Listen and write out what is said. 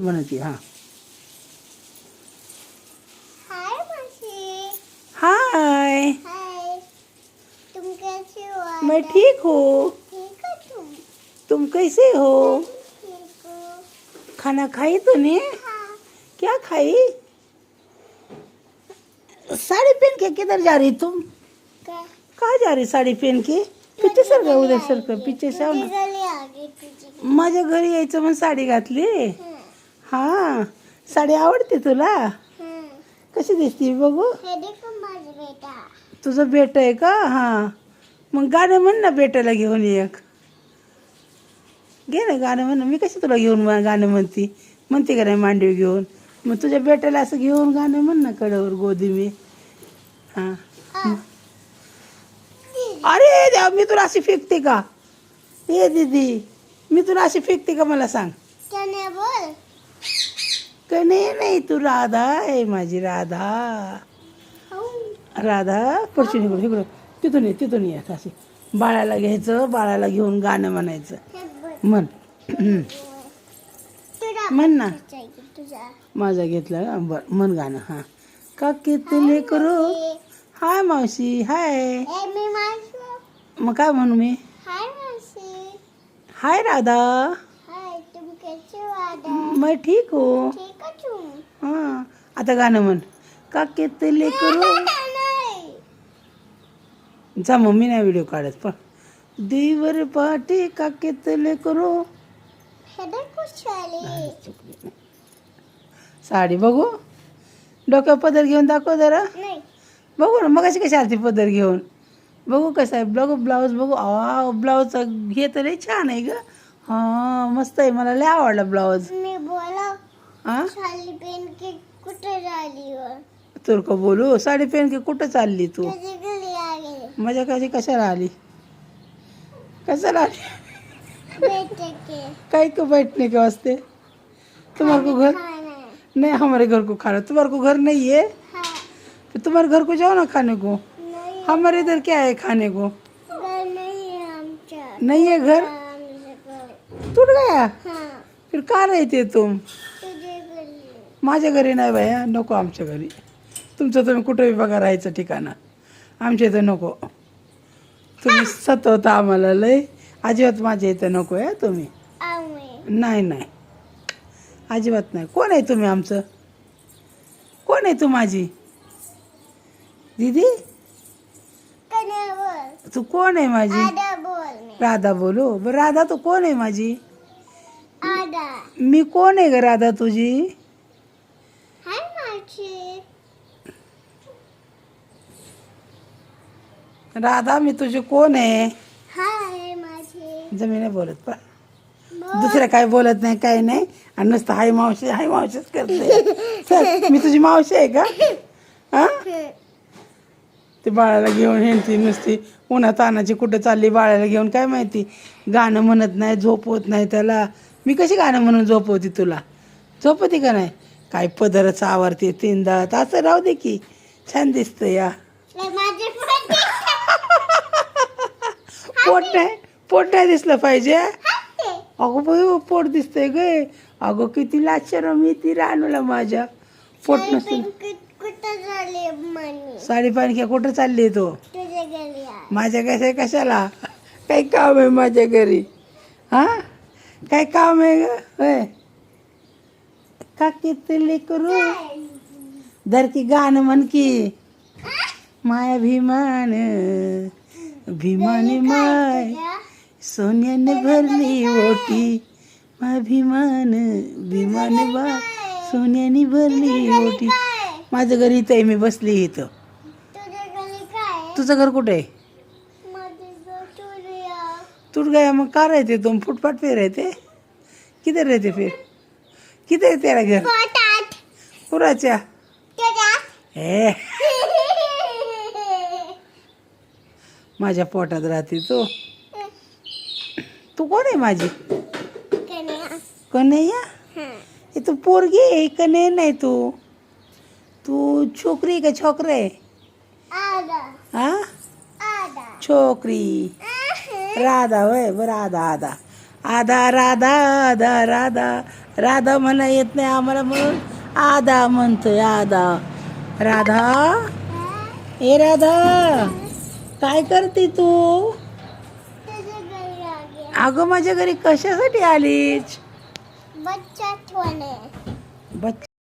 म्हणते हाँ हाय मासी। हाय। हाय, तुम कैसे हो आज? मैं ठीक हूँ। ठीक हो तुम? तुम कैसे हो? ठीक हो। खाना खाई तूने? हाँ। क्या खाई? साड़ी पहन के किधर जा रही तुम? क्या? कहाँ जा रही साड़ी पहन के? पीछे सर का, उधर सर का, पीछे से आओ तुझे ना. गली आ गई तुझे। माझ्या घरी यायचं म्हणून साडी घातली. हाँ। हा, साडी आवडते तुला? हाँ। कशी दिसती बघू? हे देखो माझा बेटा। तुझं बेट आहे का? हा, मग गाणं म्हण ना बेटाला घेऊन एक. घे ना गाणं म्हण. मी कशी तुला घेऊन गाणं म्हणते का नाही मांडवी घेऊन? मग तुझ्या बेटाला असं घेऊन गाणं म्हण ना, कडावर गोदी मी. हा. आ, अरे देवा, मी तुला अशी फेकते का? ए दीदी, मी तुला अशी फेकते का मला सांग? क्या नहीं बोल? कने नाही, तू राधा आहे माझी राधा. राधा खुर्ची इकडं इकडं, तिथून ये अशी. बाळाला घ्यायचं, बाळाला घेऊन गाणं म्हणायचं. हे बघ, म्हण. तुझा म्हण ना. चाहिए तुझा। माझा घेतला का? बरं म्हण गाणं. हां. का कितले करू. हाय मावशी. हाय. ए मी मासी। मग काय म्हणू मी? हाय मासी। हाय राधा. हाय, तुम कैसे हो आदा? मैं ठीक हूँ. ठीक हो तुम? हां, आता गाणं म्हण. का कितले करू. नहीं। जा मम्मी नाही व्हिडिओ काढत पण. दिवर पाठी का कितले करू. हे देखो साली। साडी बघू. डोक्यावर पदर घेऊन दाखव जरा. नहीं। बघू ना, मग अशी कशी आलती पदर घेऊन. बघू कसं आहे. बघू ब्लाऊज बघू. ब्लाऊजचा हे तर लई छान आहे ग. हां, मस्त आहे. मला लय आवडला ब्लाऊज. मी बोला हां, साली पहन के कुठे झाली हो? तुला का बोलू. साडी पहन के कुठं चालली तू? तुझी गली आ गई माझ्या कशी कशाला आली? कशाला आली? बेटे के काही को बैठने के वास्ते. तुम्हारे को घर खाना है। नहीं, हमारे घर को खाना. तुम्हारे को घर नहीं है हाँ। तो तुम्हारे घर को जाओ ना खाने को. नहीं, हमारे इधर क्या है खाने को? घर नहीं है आमचा। नहीं है घर. आमचं घर। टूट गया. हाँ, फिर का रहते तुम? तुझे गली। माझ्या घरी नाही बाया, नको आमच्या घरी. तुमचं तुम्ही कुठेही बघा राहायचं ठिकाणं. आमच्या इथं नको. तुम्ही सतवता आम्हाला लय. अजिबात माझ्या इथं नको आहे तुम्ही. आम्ही नाही नाही, अजिबात नाही. कोण आहे तुम्ही आमचं? कोण आहे तू माझी दीदी? कन्या बोल। तू कोण आहे माझी? आदा बोल मी। राधा बोलू. बरं राधा तू कोण आहे माझी? आदा। मी कोण आहे ग राधा तुझी? हाय मावशी। राधा मी तुझी कोण आहे? हाय माझी। जमी नाही बोलत पण. बोल। दुसरं काय बोलत नाही, काही नाही. आणि नुसतं हाय मावशीच करते. चल, मी तुझी मावशी आहे का? हा, ते बाळाला घेऊन ती नुसती उन्हा तानाची कुठं चालली बाळाला घेऊन काय माहिती. गाणं म्हणत नाही, झोपवत नाही त्याला. मी कशी गाणं म्हणून झोपवती तुला? झोपवती का नाही? काय पदरच आवरते तीनदा. असं राहू दे की, छान दिसतं या. माझे पोट नाही दिसलं पाहिजे. अगं बाई, पोट दिसतंय गे. अगं किती लाचार मी ती रानूला माझ्या. पोट नसून कुठं झाली मनी? साडी पाणी कुठं चालली तू? तुझे गली आ. माझ्या कशाला? काही काम आहे माझ्या घरी? हा, काय काम आहे ग? होय, का किती करू. धर की गाणं म्हण की. माया भीमान भीमाने माय सोन्याने भरली ओटी. माय भीमाने बा सोन्याने भरली ओटी. माझं घर इथं आहे, मी बसली इथं. तुझे गली काय? तुझं घर कुठे आहे? माझे घर तुझ्या. टूट गया. मग का रहते तुम? फुटपाथ पे रहते? किधर रहते फिर? किधर है तेरा घर? पोटात. पुराच्या. तुझ्या. ए, माझ्या पोटात राहते तू. तू कोण आहे माझी? कन्या. कन्हैया. हाँ. हे तू पोरगी आहे, कन्हैया नाही तू. तू छोकरी का छोकरे? आदा. हा, आदा. छोकरी. राधा होय. बरं, आधा राधा आधा राधा राधा म्हणा येत नाही आम्हाला म्हणून आधा म्हणतोय आधा. राधा, ए राधा, काय करते तू? तुझ्या घरी आली. अगं माझ्या घरी कशासाठी आलीच? बच्चा ठेवणे. बच्चा